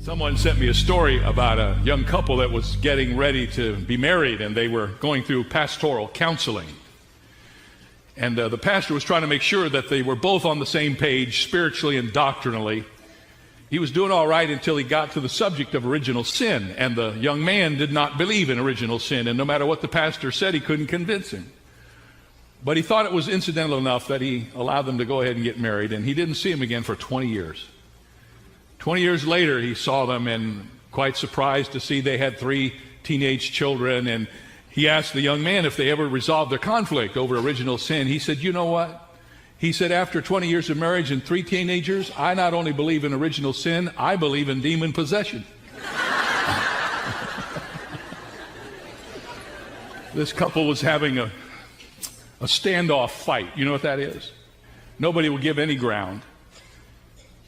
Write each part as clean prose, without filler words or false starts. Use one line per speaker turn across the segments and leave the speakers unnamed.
Someone sent me a story about a young couple that was getting ready to be married, and they were going through pastoral counseling. And the pastor was trying to make sure that they were both on the same page spiritually and doctrinally. He was doing all right until he got to the subject of original sin, and the young man did not believe in original sin, and no matter what the pastor said, he couldn't convince him. But he thought it was incidental enough that he allowed them to go ahead and get married, and he didn't see him again for 20 years. 20 years later, he saw them, and quite surprised to see they had 3 teenage children, and he asked the young man if they ever resolved their conflict over original sin. He said, "You know what?" He said, "After 20 years of marriage and 3 teenagers, I not only believe in original sin, I believe in demon possession." This couple was having a standoff fight. You know what that is? Nobody would give any ground.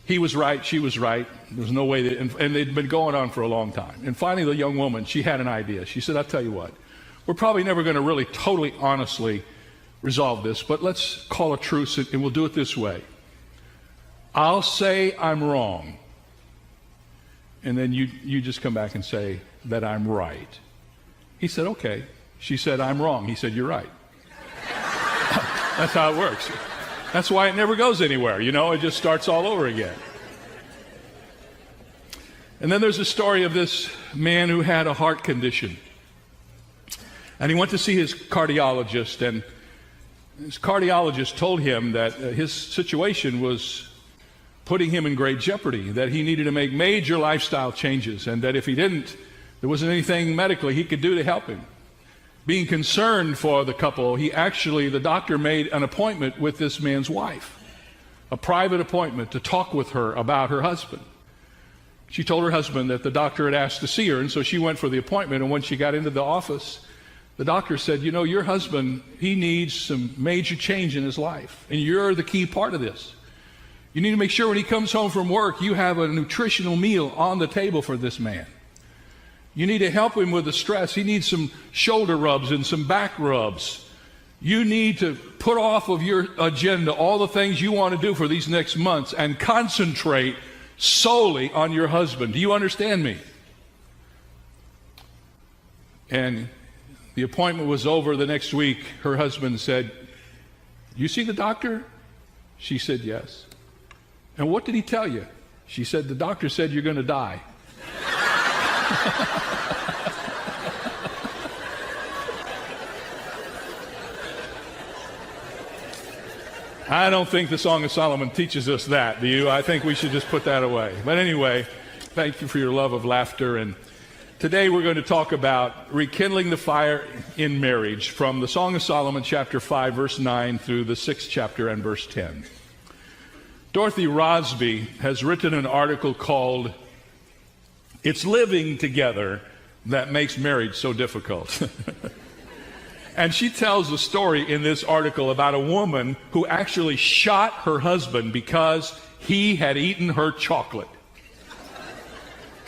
He was right, she was right. There was no way that, and they'd been going on for a long time. And finally, the young woman, she had an idea. She said, "I'll tell you what, we're probably never going to really totally honestly resolve this, but let's call a truce, and we'll do it this way. I'll say I'm wrong, and then you just come back and say that I'm right." He said, "Okay." She said, "I'm wrong." He said, "You're right." That's how it works. That's why it never goes anywhere, you know, it just starts all over again. And then there's a story of this man who had a heart condition. And he went to see his cardiologist, and his cardiologist told him that his situation was putting him in great jeopardy, that he needed to make major lifestyle changes, and that if he didn't, there wasn't anything medically he could do to help him. Being concerned for the couple, the doctor made an appointment with this man's wife, a private appointment to talk with her about her husband. She told her husband that the doctor had asked to see her, and so she went for the appointment. And when she got into the office, the doctor said, "You know, your husband, he needs some major change in his life, and you're the key part of this. You need to make sure when he comes home from work, you have a nutritional meal on the table for this man. You need to help him with the stress. He needs some shoulder rubs and some back rubs. You need to put off of your agenda all the things you want to do for these next months and concentrate solely on your husband. Do you understand me?" And the appointment was over. The next week, her husband said, "You see the doctor?" She said, "Yes." "And what did he tell you?" She said, "The doctor said you're going to die." I don't think the Song of Solomon teaches us that, do you? I think we should just put that away. But anyway, thank you for your love of laughter. And today we're going to talk about rekindling the fire in marriage from the Song of Solomon, chapter 5, verse 9, through the 6th chapter and verse 10. Dorothy Rosby has written an article called "It's Living Together That Makes Marriage So Difficult." And she tells a story in this article about a woman who actually shot her husband because he had eaten her chocolate.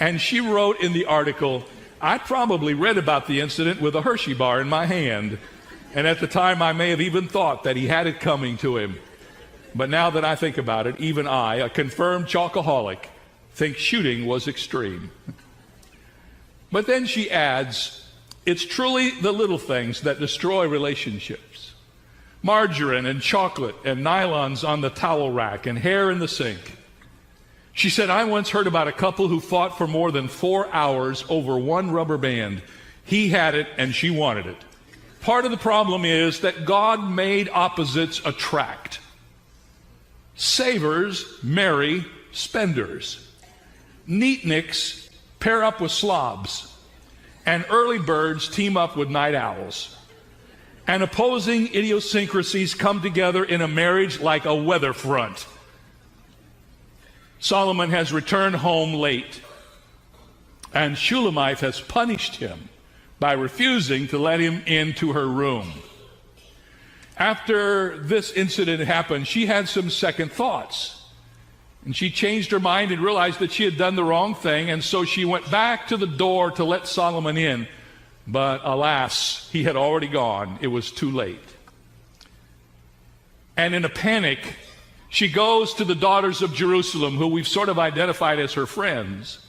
And she wrote in the article, "I probably read about the incident with a Hershey bar in my hand, and at the time I may have even thought that he had it coming to him. But now that I think about it, even I, a confirmed chocoholic, think shooting was extreme." But then she adds, "It's truly the little things that destroy relationships. Margarine and chocolate and nylons on the towel rack and hair in the sink." She said, "I once heard about a couple who fought for more than 4 hours over one rubber band. He had it and she wanted it. Part of the problem is that God made opposites attract. Savers marry spenders. Neatniks pair up with slobs. And early birds team up with night owls. And opposing idiosyncrasies come together in a marriage like a weather front. Solomon has returned home late, and Shulamite has punished him by refusing to let him into her room. After this incident happened, she had some second thoughts. And she changed her mind and realized that she had done the wrong thing, and so she went back to the door to let Solomon in. But alas, he had already gone. It was too late. And in a panic, she goes to the daughters of Jerusalem, who we've sort of identified as her friends,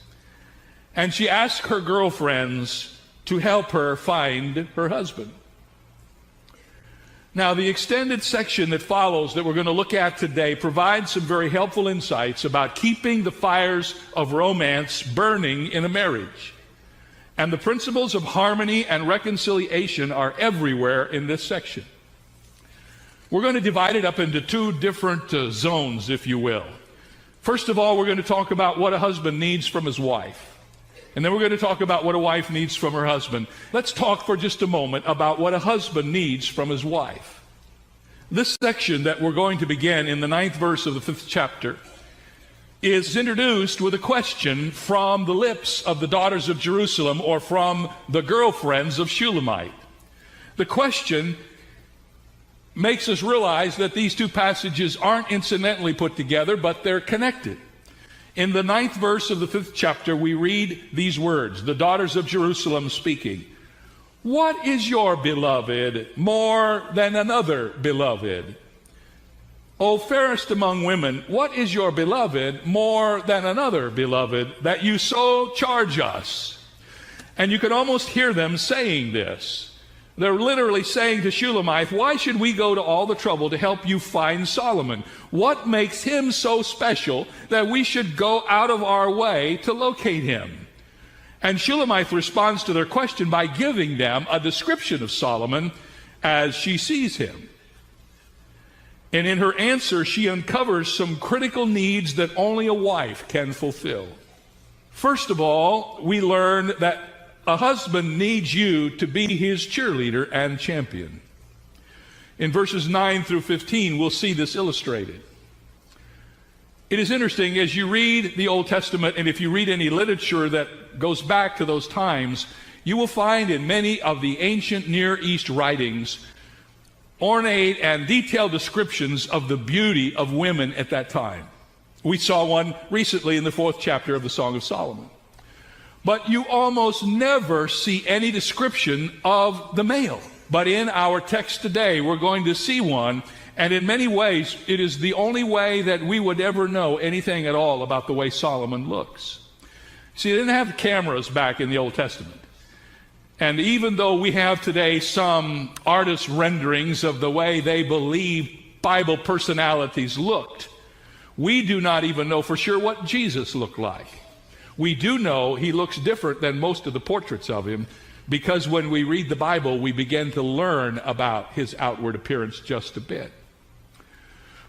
and she asked her girlfriends to help her find her husband. Now, the extended section that follows that we're going to look at today provides some very helpful insights about keeping the fires of romance burning in a marriage. And the principles of harmony and reconciliation are everywhere in this section. We're going to divide it up into two different zones, if you will. First of all, we're going to talk about what a husband needs from his wife. And then we're going to talk about what a wife needs from her husband. Let's talk for just a moment about what a husband needs from his wife. This section that we're going to begin in the 9th verse of the 5th chapter is introduced with a question from the lips of the daughters of Jerusalem, or from the girlfriends of Shulamite. The question makes us realize that these two passages aren't incidentally put together, but they're connected. In the 9th verse of the 5th chapter, we read these words, the daughters of Jerusalem speaking. What is your beloved more than another beloved? O fairest among women, what is your beloved more than another beloved, that you so charge us? And you can almost hear them saying this. They're literally saying to Shulamite, why should we go to all the trouble to help you find Solomon? What makes him so special that we should go out of our way to locate him? And Shulamite responds to their question by giving them a description of Solomon as she sees him. And in her answer, she uncovers some critical needs that only a wife can fulfill. First of all, we learn that a husband needs you to be his cheerleader and champion. In verses 9 through 15, we'll see this illustrated. It is interesting, as you read the Old Testament, and if you read any literature that goes back to those times, you will find in many of the ancient Near East writings ornate and detailed descriptions of the beauty of women at that time. We saw one recently in the 4th chapter of the Song of Solomon. But you almost never see any description of the male. But in our text today, we're going to see one, and in many ways, it is the only way that we would ever know anything at all about the way Solomon looks. See, they didn't have cameras back in the Old Testament. And even though we have today some artist renderings of the way they believe Bible personalities looked, we do not even know for sure what Jesus looked like. We do know he looks different than most of the portraits of him, because when we read the Bible, we begin to learn about his outward appearance just a bit.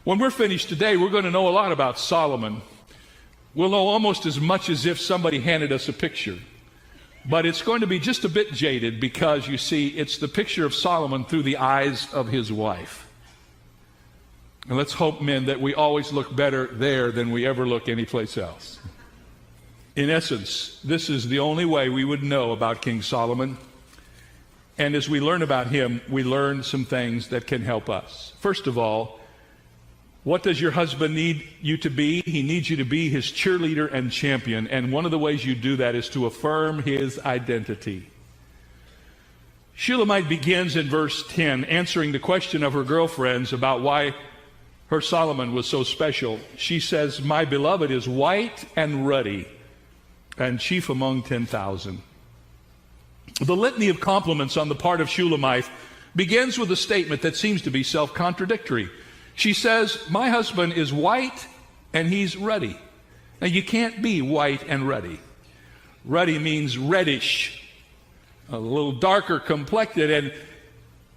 When we're finished today, we're going to know a lot about Solomon. We'll know almost as much as if somebody handed us a picture. But it's going to be just a bit jaded, because, you see, it's the picture of Solomon through the eyes of his wife. And let's hope, men, that we always look better there than we ever look anyplace else. In essence, this is the only way we would know about King Solomon. And as we learn about him, we learn some things that can help us. First of all, what does your husband need you to be? He needs you to be his cheerleader and champion. And one of the ways you do that is to affirm his identity. Shulamite begins in verse 10, answering the question of her girlfriends about why her Solomon was so special. She says, my beloved is white and ruddy, and chief among 10,000. The litany of compliments on the part of Shulamite begins with a statement that seems to be self-contradictory. She says, my husband is white and he's ruddy. Now, you can't be white and ruddy. Ruddy means reddish, a little darker complected, and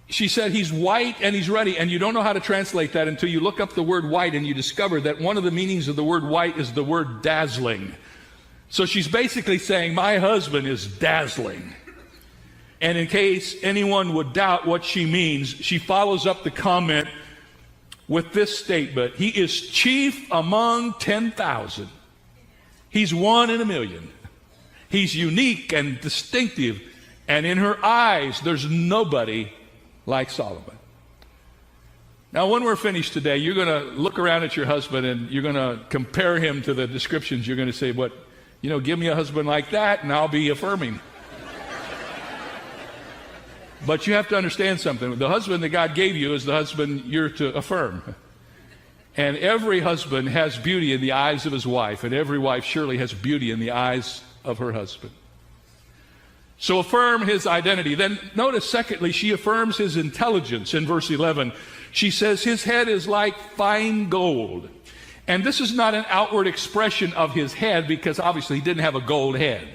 she said he's white and he's ruddy, and you don't know how to translate that until you look up the word white, and you discover that one of the meanings of the word white is the word dazzling. So she's basically saying, my husband is dazzling. And in case anyone would doubt what she means, she follows up the comment with this statement: he is chief among 10,000. He's one in a million. He's unique and distinctive. And in her eyes, there's nobody like Solomon. Now, when we're finished today, you're going to look around at your husband and you're going to compare him to the descriptions. You're going to say, give me a husband like that and I'll be affirming. But you have to understand something. The husband that God gave you is the husband you're to affirm. And every husband has beauty in the eyes of his wife, and every wife surely has beauty in the eyes of her husband. So affirm his identity. Then notice, secondly, she affirms his intelligence in verse 11. She says his head is like fine gold. And this is not an outward expression of his head, because obviously he didn't have a gold head.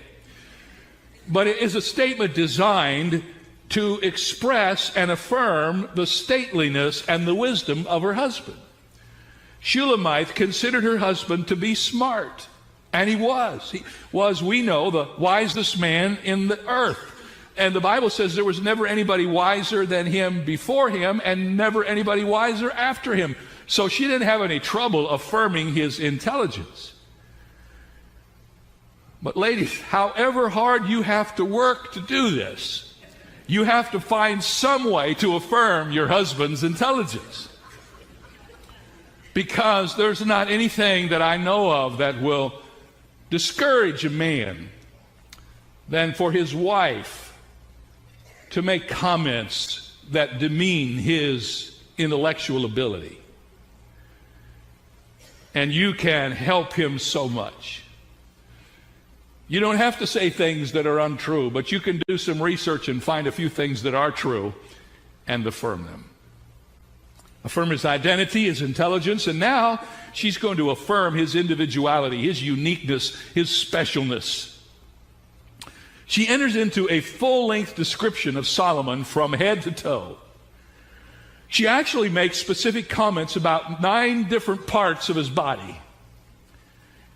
But it is a statement designed to express and affirm the stateliness and the wisdom of her husband. Shulamite considered her husband to be smart, and he was. He was, we know, the wisest man in the earth. And the Bible says there was never anybody wiser than him before him, and never anybody wiser after him. So she didn't have any trouble affirming his intelligence. But ladies, however hard you have to work to do this, you have to find some way to affirm your husband's intelligence. Because there's not anything that I know of that will discourage a man than for his wife to make comments that demean his intellectual ability. And you can help him so much. You don't have to say things that are untrue, but you can do some research and find a few things that are true and affirm them. Affirm his identity, his intelligence, and now she's going to affirm his individuality, his uniqueness, his specialness. She enters into a full-length description of Solomon from head to toe. She actually makes specific comments about 9 different parts of his body.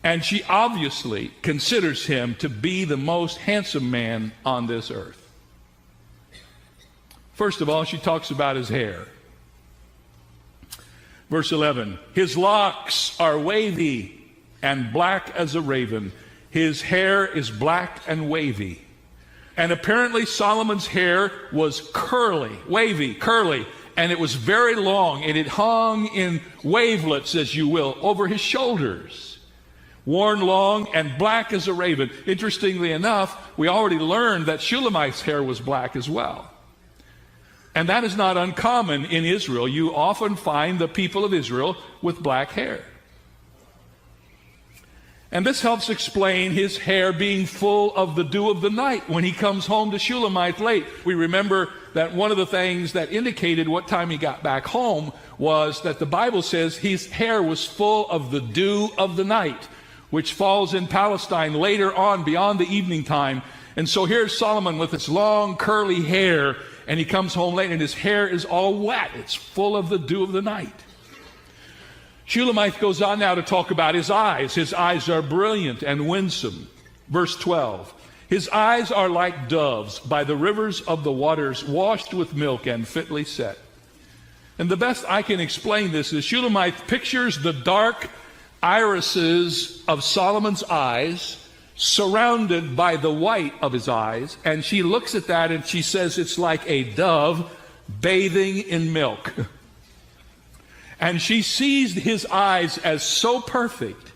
And she obviously considers him to be the most handsome man on this earth. First of all, she talks about his hair. Verse 11, his locks are wavy and black as a raven. His hair is black and wavy. And apparently Solomon's hair was curly, wavy, curly, and it was very long, and it hung in wavelets, as you will, over his shoulders. Worn long and black as a raven. Interestingly enough, we already learned that Shulamite's hair was black as well. And that is not uncommon in Israel. You often find the people of Israel with black hair. And this helps explain his hair being full of the dew of the night when he comes home to Shulamite late. We remember that one of the things that indicated what time he got back home was that the Bible says his hair was full of the dew of the night, which falls in Palestine later on beyond the evening time. And so here's Solomon with his long curly hair, and he comes home late and his hair is all wet. It's full of the dew of the night. Shulamite goes on now to talk about his eyes. His eyes are brilliant and winsome. Verse 12, his eyes are like doves by the rivers of the waters, washed with milk and fitly set. And the best I can explain this is Shulamite pictures the dark irises of Solomon's eyes surrounded by the white of his eyes, and she looks at that and she says it's like a dove bathing in milk. And she sees his eyes as so perfect,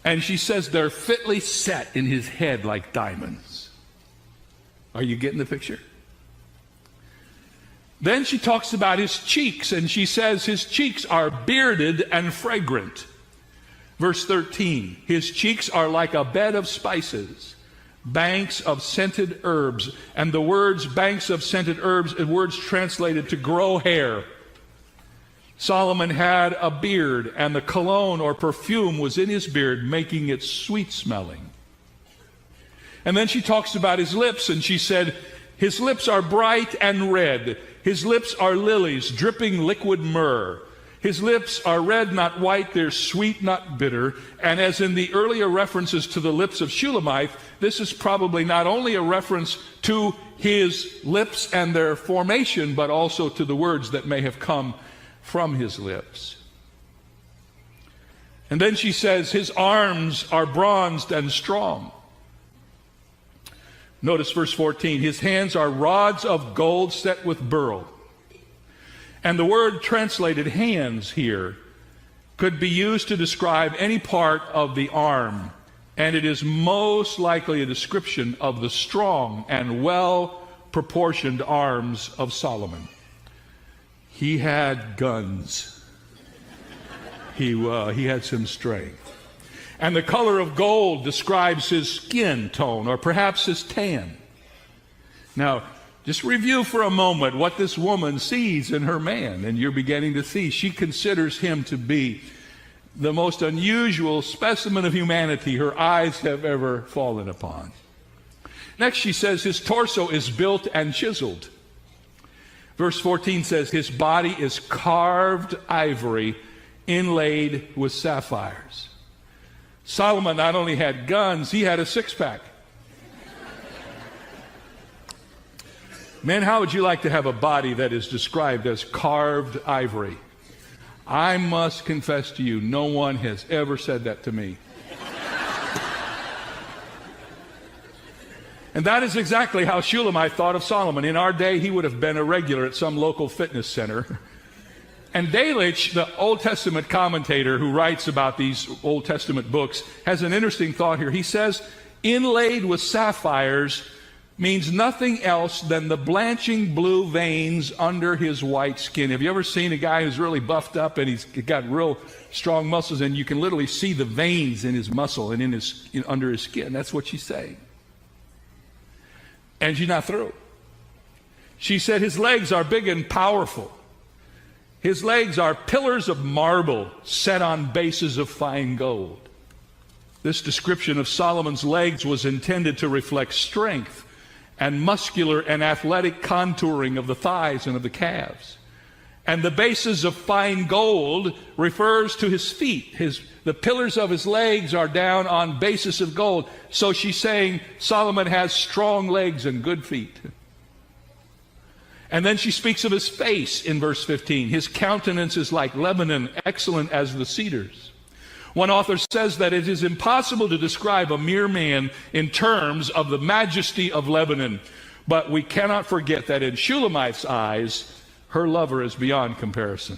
and she says they're fitly set in his head like diamonds. Are you getting the picture? Then she talks about his cheeks, and she says his cheeks are bearded and fragrant. Verse 13, his cheeks are like a bed of spices, banks of scented herbs. And the words banks of scented herbs are words translated to grow hair. Solomon had a beard, and the cologne or perfume was in his beard, making it sweet smelling. And then she talks about his lips, and she said, his lips are bright and red. His lips are lilies, dripping liquid myrrh. His lips are red, not white. They're sweet, not bitter. And as in the earlier references to the lips of Shulamite, this is probably not only a reference to his lips and their formation, but also to the words that may have come from his lips. And then she says, his arms are bronzed and strong. Notice verse 14, his hands are rods of gold set with beryl. And the word translated hands here could be used to describe any part of the arm, and it is most likely a description of the strong and well-proportioned arms of Solomon. He had guns. He had some strength. And the color of gold describes his skin tone, or perhaps his tan. Now, just review for a moment what this woman sees in her man, and you're beginning to see she considers him to be the most unusual specimen of humanity her eyes have ever fallen upon. Next, she says his torso is built and chiseled. Verse 14 says his body is carved ivory inlaid with sapphires. Solomon not only had guns, he had a six-pack. Men, how would you like to have a body that is described as carved ivory? I must confess to you, no one has ever said that to me. And that is exactly how Shulamite thought of Solomon. In our day, he would have been a regular at some local fitness center. And Delitzsch, the Old Testament commentator who writes about these Old Testament books, has an interesting thought here. He says, inlaid with sapphires means nothing else than the blanching blue veins under his white skin. Have you ever seen a guy who's really buffed up and he's got real strong muscles, and you can literally see the veins in his muscle and under his skin? That's what she's saying. And she's not through. She said his legs are big and powerful. His legs are pillars of marble set on bases of fine gold. This description of Solomon's legs was intended to reflect strength and muscular and athletic contouring of the thighs and of the calves. And the bases of fine gold refers to his feet. The pillars of his legs are down on bases of gold. So she's saying Solomon has strong legs and good feet. And then she speaks of his face in verse 15. His countenance is like Lebanon, excellent as the cedars. One author says that it is impossible to describe a mere man in terms of the majesty of Lebanon. But we cannot forget that in Shulamite's eyes, her lover is beyond comparison.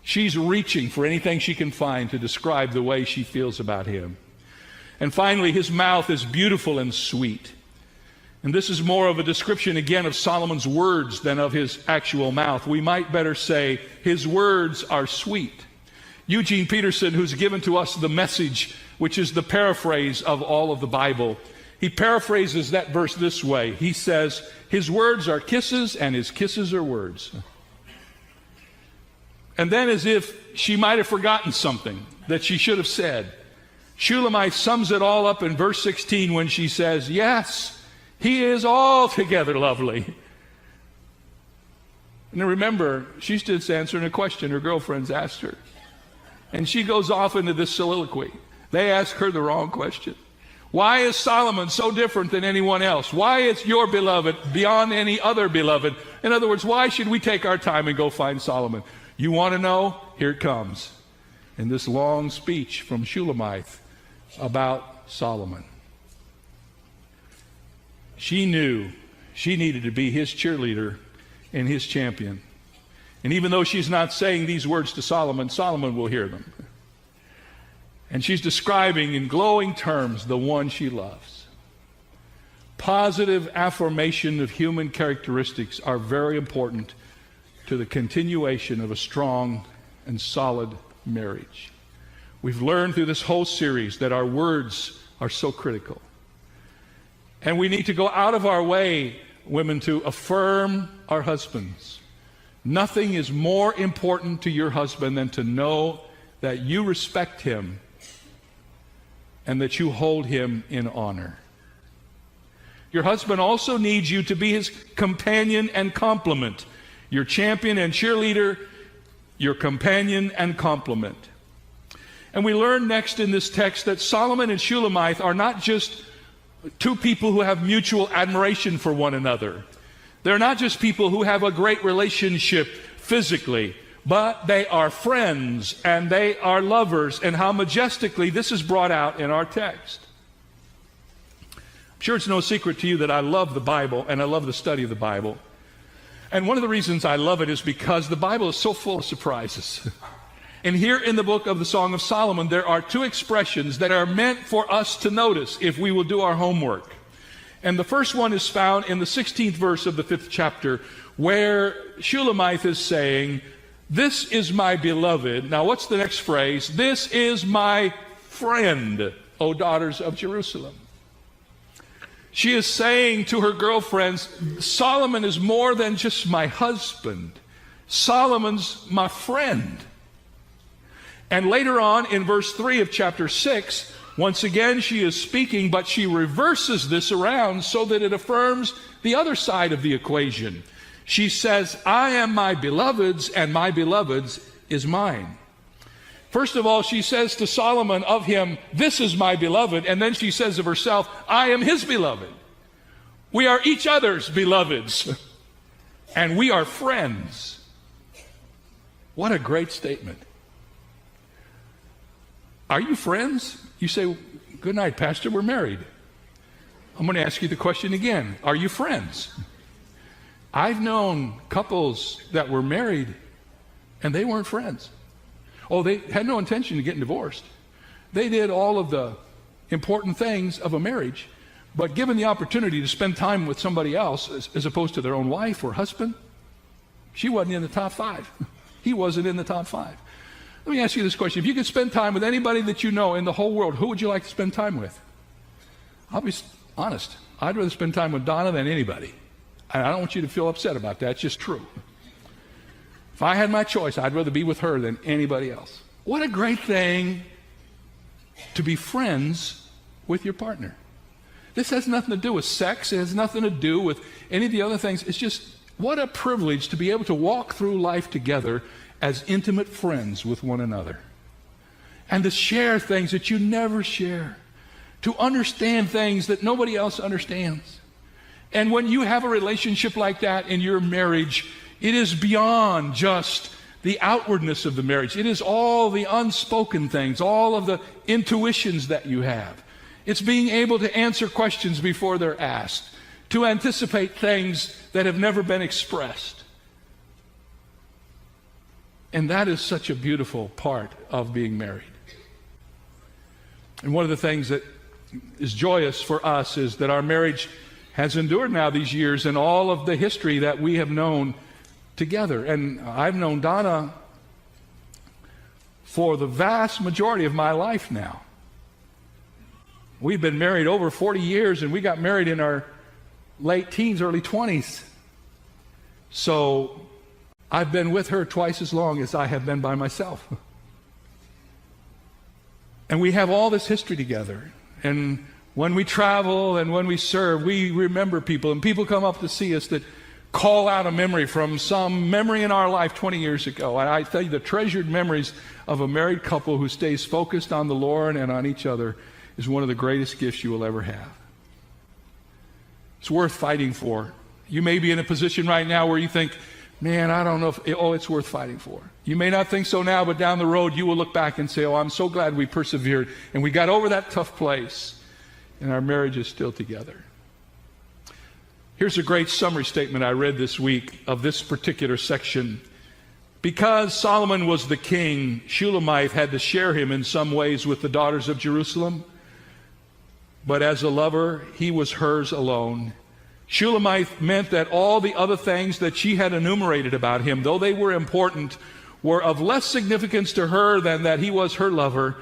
She's reaching for anything she can find to describe the way she feels about him. And finally, his mouth is beautiful and sweet. And this is more of a description again of Solomon's words than of his actual mouth. We might better say his words are sweet. Eugene Peterson, who's given to us the Message, which is the paraphrase of all of the Bible, he paraphrases that verse this way. He says, his words are kisses and his kisses are words. And then, as if she might have forgotten something that she should have said, Shulamite sums it all up in verse 16 when she says, yes, he is altogether lovely. And remember, she's just answering a question her girlfriends asked her. And she goes off into this soliloquy. They ask her the wrong question. Why is Solomon so different than anyone else? Why is your beloved beyond any other beloved? In other words, why should we take our time and go find Solomon? You want to know? Here it comes. In this long speech from Shulamite about Solomon. She knew she needed to be his cheerleader and his champion. And even though she's not saying these words to Solomon, Solomon will hear them. And she's describing in glowing terms the one she loves. Positive affirmation of human characteristics are very important to the continuation of a strong and solid marriage. We've learned through this whole series that our words are so critical. And we need to go out of our way, women, to affirm our husbands. Nothing is more important to your husband than to know that you respect him and that you hold him in honor. Your husband also needs you to be his companion and complement. Your champion and cheerleader, your companion and complement. And we learn next in this text that Solomon and Shulamite are not just two people who have mutual admiration for one another. They're not just people who have a great relationship physically, but they are friends and they are lovers. And how majestically this is brought out in our text. I'm sure it's no secret to you that I love the Bible and I love the study of the Bible. And one of the reasons I love it is because the Bible is so full of surprises. And here in the book of the Song of Solomon, there are two expressions that are meant for us to notice if we will do our homework. And the first one is found in the 16th verse of the 5th chapter, where Shulamite is saying, this is my beloved. Now, what's the next phrase? This is my friend, O daughters of Jerusalem. She is saying to her girlfriends, Solomon is more than just my husband. Solomon's my friend. And later on in verse 3 of chapter 6, once again she is speaking, but she reverses this around so that it affirms the other side of the equation. She says, I am my beloved's, and my beloved's is mine. First of all, she says to Solomon of him, this is my beloved. And then she says of herself, I am his beloved. We are each other's beloveds. And we are friends. What a great statement. Are you friends? You say, good night, Pastor, we're married. I'm going to ask you the question again. Are you friends? I've known couples that were married and they weren't friends. Oh, they had no intention of getting divorced. They did all of the important things of a marriage, but given the opportunity to spend time with somebody else as opposed to their own wife or husband, she wasn't in the top 5. He wasn't in the top 5. Let me ask you this question. If you could spend time with anybody that you know in the whole world, who would you like to spend time with? I'll be honest. I'd rather spend time with Donna than anybody. And I don't want you to feel upset about that. It's just true. If I had my choice, I'd rather be with her than anybody else. What a great thing to be friends with your partner. This has nothing to do with sex. It has nothing to do with any of the other things. It's just what a privilege to be able to walk through life together as intimate friends with one another. And to share things that you never share. To understand things that nobody else understands. And when you have a relationship like that in your marriage, it is beyond just the outwardness of the marriage. It is all the unspoken things, all of the intuitions that you have. It's being able to answer questions before they're asked, to anticipate things that have never been expressed. And that is such a beautiful part of being married. And one of the things that is joyous for us is that our marriage has endured now these years and all of the history that we have known together. And I've known Donna for the vast majority of my life now. We've been married over 40 years, and we got married in our late teens, early 20s. So I've been with her twice as long as I have been by myself. And we have all this history together. And when we travel and when we serve, we remember people, and people come up to see us that call out a memory from some memory in our life 20 years ago. And I tell you, the treasured memories of a married couple who stays focused on the Lord and on each other is one of the greatest gifts you will ever have. It's worth fighting for. You may be in a position right now where you think, man, I don't know if, it's worth fighting for. You may not think so now, but down the road you will look back and say, I'm so glad we persevered and we got over that tough place and our marriage is still together. Here's a great summary statement I read this week of this particular section. Because Solomon was the king, Shulamite had to share him in some ways with the daughters of Jerusalem. But as a lover, he was hers alone. Shulamite meant that all the other things that she had enumerated about him, though they were important, were of less significance to her than that he was her lover.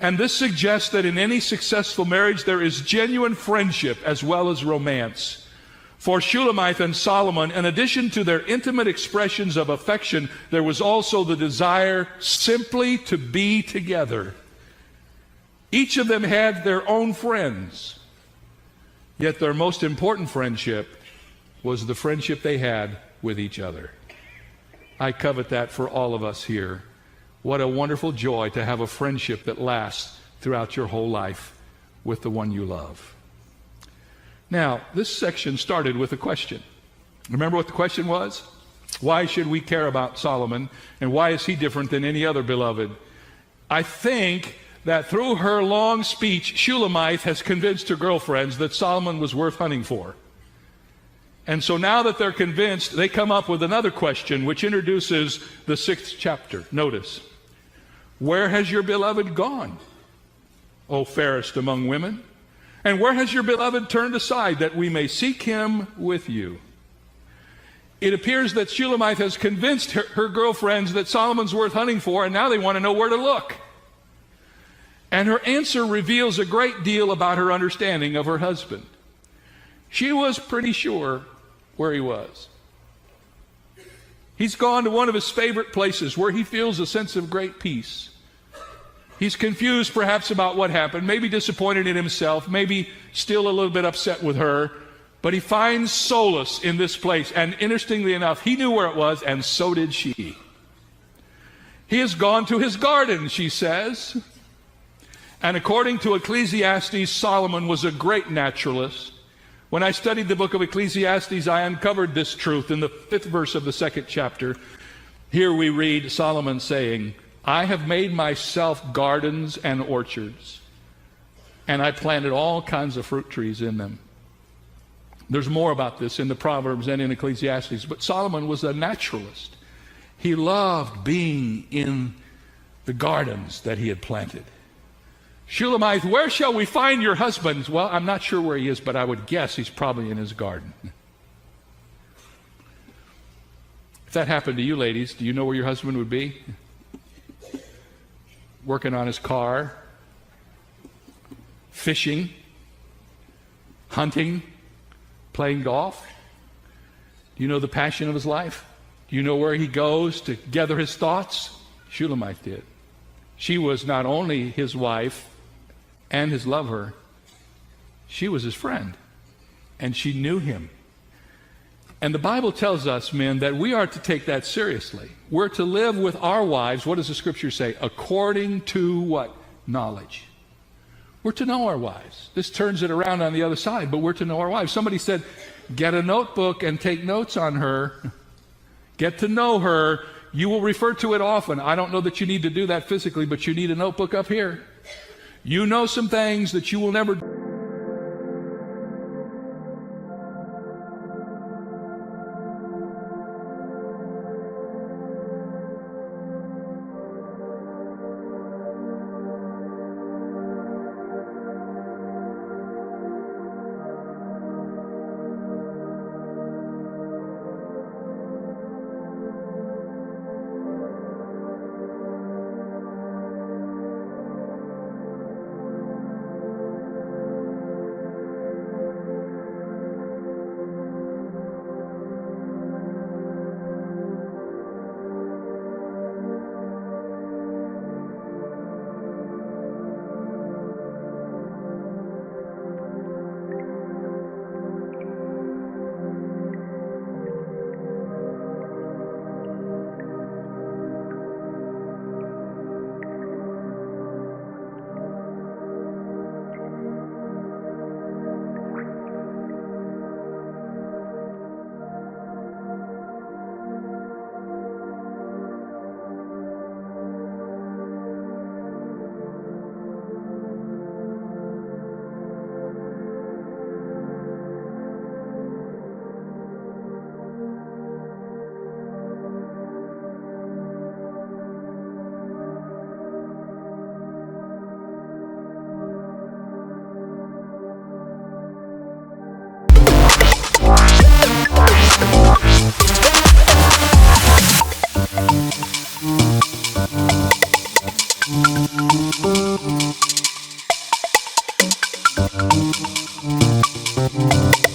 And this suggests that in any successful marriage there is genuine friendship as well as romance. For Shulamite and Solomon, in addition to their intimate expressions of affection, there was also the desire simply to be together. Each of them had their own friends, yet their most important friendship was the friendship they had with each other. I covet that for all of us here. What a wonderful joy to have a friendship that lasts throughout your whole life with the one you love. Now, this section started with a question. Remember what the question was? Why should we care about Solomon, and why is he different than any other beloved? I think that through her long speech, Shulamite has convinced her girlfriends that Solomon was worth hunting for. And so now that they're convinced, they come up with another question, which introduces the 6th chapter. Notice, where has your beloved gone, O fairest among women? And where has your beloved turned aside that we may seek him with you? It appears that Shulamite has convinced her girlfriends that Solomon's worth hunting for, and now they want to know where to look. And her answer reveals a great deal about her understanding of her husband. She was pretty sure where he was. He's gone to one of his favorite places where he feels a sense of great peace. He's confused perhaps about what happened, maybe disappointed in himself, maybe still a little bit upset with her, but he finds solace in this place. And interestingly enough, he knew where it was, and so did she. He has gone to his garden, she says. And according to Ecclesiastes, Solomon was a great naturalist. When I studied the book of Ecclesiastes, I uncovered this truth in the 5th verse of the 2nd chapter. Here we read Solomon saying, I have made myself gardens and orchards, and I planted all kinds of fruit trees in them. There's more about this in the Proverbs and in Ecclesiastes, but Solomon was a naturalist. He loved being in the gardens that he had planted. Shulamite, where shall we find your husband? Well, I'm not sure where he is, but I would guess he's probably in his garden. If that happened to you ladies, do you know where your husband would be? Working on his car, fishing, hunting, playing golf. Do you know the passion of his life? Do you know where he goes to gather his thoughts? Shulamite did. She was not only his wife and his lover, she was his friend, and she knew him. And the Bible tells us, men, that we are to take that seriously. We're to live with our wives, what does the scripture say? According to what? Knowledge. We're to know our wives. This turns it around on the other side, but we're to know our wives. Somebody said, get a notebook and take notes on her. Get to know her. You will refer to it often. I don't know that you need to do that physically, but you need a notebook up here. You know some things that you will never do.
Thank you.